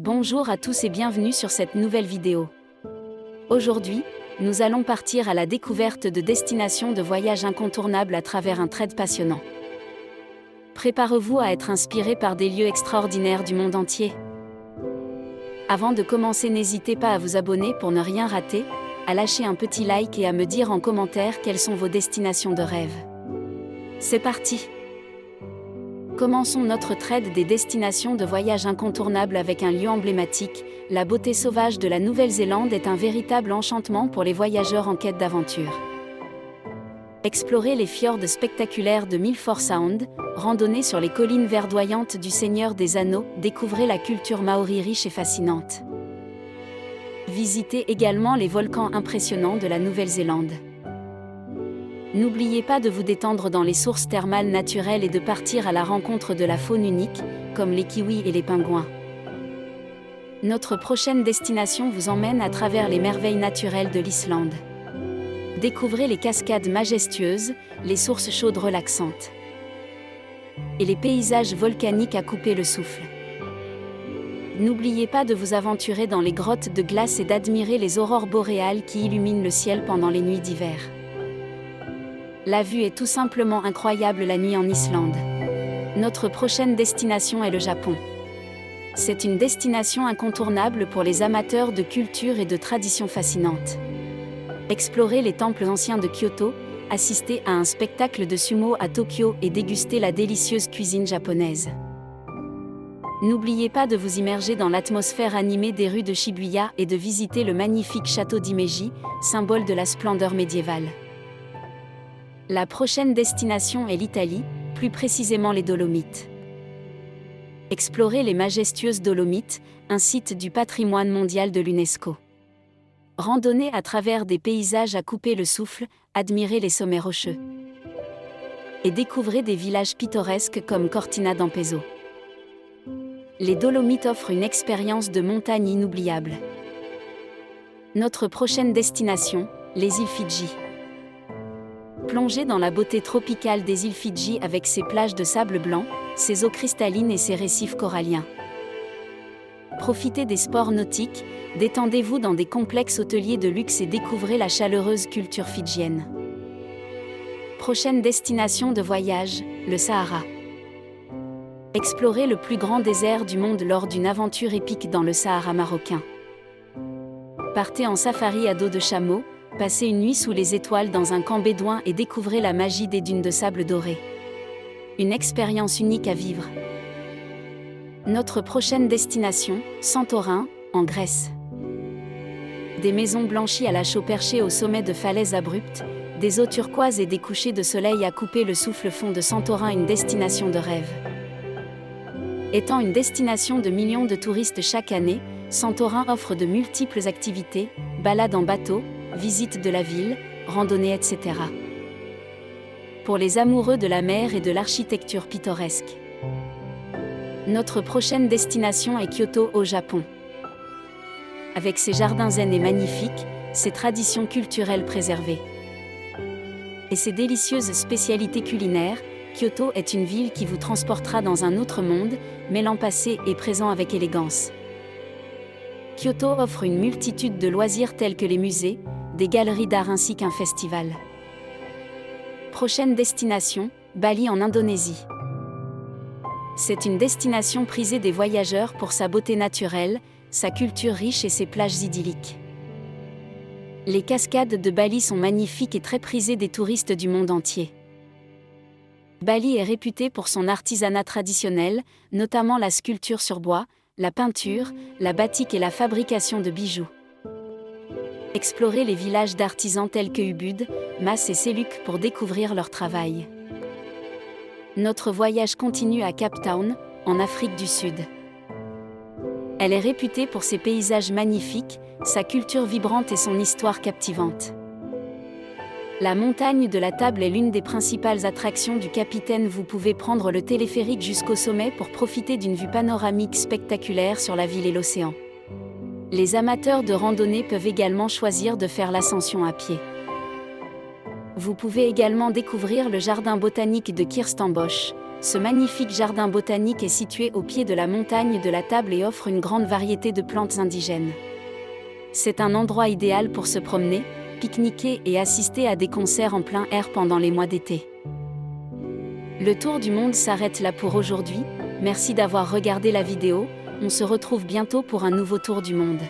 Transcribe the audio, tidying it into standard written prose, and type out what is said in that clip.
Bonjour à tous et bienvenue sur cette nouvelle vidéo. Aujourd'hui, nous allons partir à la découverte de destinations de voyage incontournables à travers un trade passionnant. Préparez-vous à être inspiré par des lieux extraordinaires du monde entier. Avant de commencer, n'hésitez pas à vous abonner pour ne rien rater, à lâcher un petit like et à me dire en commentaire quelles sont vos destinations de rêve. C'est parti! Commençons notre trade des destinations de voyage incontournables avec un lieu emblématique. La beauté sauvage de la Nouvelle-Zélande est un véritable enchantement pour les voyageurs en quête d'aventure. Explorez les fjords spectaculaires de Milford Sound, randonnez sur les collines verdoyantes du Seigneur des Anneaux, découvrez la culture maori riche et fascinante. Visitez également les volcans impressionnants de la Nouvelle-Zélande. N'oubliez pas de vous détendre dans les sources thermales naturelles et de partir à la rencontre de la faune unique, comme les kiwis et les pingouins. Notre prochaine destination vous emmène à travers les merveilles naturelles de l'Islande. Découvrez les cascades majestueuses, les sources chaudes relaxantes et les paysages volcaniques à couper le souffle. N'oubliez pas de vous aventurer dans les grottes de glace et d'admirer les aurores boréales qui illuminent le ciel pendant les nuits d'hiver. La vue est tout simplement incroyable la nuit en Islande. Notre prochaine destination est le Japon. C'est une destination incontournable pour les amateurs de culture et de traditions fascinantes. Explorez les temples anciens de Kyoto, assistez à un spectacle de sumo à Tokyo et dégustez la délicieuse cuisine japonaise. N'oubliez pas de vous immerger dans l'atmosphère animée des rues de Shibuya et de visiter le magnifique château d'Himeji, symbole de la splendeur médiévale. La prochaine destination est l'Italie, plus précisément les Dolomites. Explorez les majestueuses Dolomites, un site du patrimoine mondial de l'UNESCO. Randonnez à travers des paysages à couper le souffle, admirez les sommets rocheux. Et découvrez des villages pittoresques comme Cortina d'Ampezzo. Les Dolomites offrent une expérience de montagne inoubliable. Notre prochaine destination, les îles Fidji. Plongez dans la beauté tropicale des îles Fidji avec ses plages de sable blanc, ses eaux cristallines et ses récifs coralliens. Profitez des sports nautiques, détendez-vous dans des complexes hôteliers de luxe et découvrez la chaleureuse culture fidjienne. Prochaine destination de voyage, le Sahara. Explorez le plus grand désert du monde lors d'une aventure épique dans le Sahara marocain. Partez en safari à dos de chameau, passez une nuit sous les étoiles dans un camp bédouin et découvrez la magie des dunes de sable doré. Une expérience unique à vivre. Notre prochaine destination, Santorin, en Grèce. Des maisons blanchies à la chaux perchées au sommet de falaises abruptes, des eaux turquoises et des couchers de soleil à couper le souffle font de Santorin une destination de rêve. Étant une destination de millions de touristes chaque année, Santorin offre de multiples activités, balades en bateau, visite de la ville, randonnée, etc. Pour les amoureux de la mer et de l'architecture pittoresque. Notre prochaine destination est Kyoto au Japon. Avec ses jardins zen et magnifiques, ses traditions culturelles préservées et ses délicieuses spécialités culinaires, Kyoto est une ville qui vous transportera dans un autre monde, mêlant passé et présent avec élégance. Kyoto offre une multitude de loisirs tels que les musées, des galeries d'art ainsi qu'un festival. Prochaine destination, Bali en Indonésie. C'est une destination prisée des voyageurs pour sa beauté naturelle, sa culture riche et ses plages idylliques. Les cascades de Bali sont magnifiques et très prisées des touristes du monde entier. Bali est réputé pour son artisanat traditionnel, notamment la sculpture sur bois, la peinture, la batik et la fabrication de bijoux. Explorez les villages d'artisans tels que Ubud, Mas et Seluk pour découvrir leur travail. Notre voyage continue à Cape Town, en Afrique du Sud. Elle est réputée pour ses paysages magnifiques, sa culture vibrante et son histoire captivante. La montagne de la Table est l'une des principales attractions du Capitaine. Vous pouvez prendre le téléphérique jusqu'au sommet pour profiter d'une vue panoramique spectaculaire sur la ville et l'océan. Les amateurs de randonnée peuvent également choisir de faire l'ascension à pied. Vous pouvez également découvrir le jardin botanique de Kirstenbosch, Ce magnifique jardin botanique est situé au pied de la montagne de la Table et offre une grande variété de plantes indigènes. C'est un endroit idéal pour se promener, pique-niquer et assister à des concerts en plein air pendant les mois d'été. Le tour du monde s'arrête là pour aujourd'hui, merci d'avoir regardé la vidéo, on se retrouve bientôt pour un nouveau tour du monde.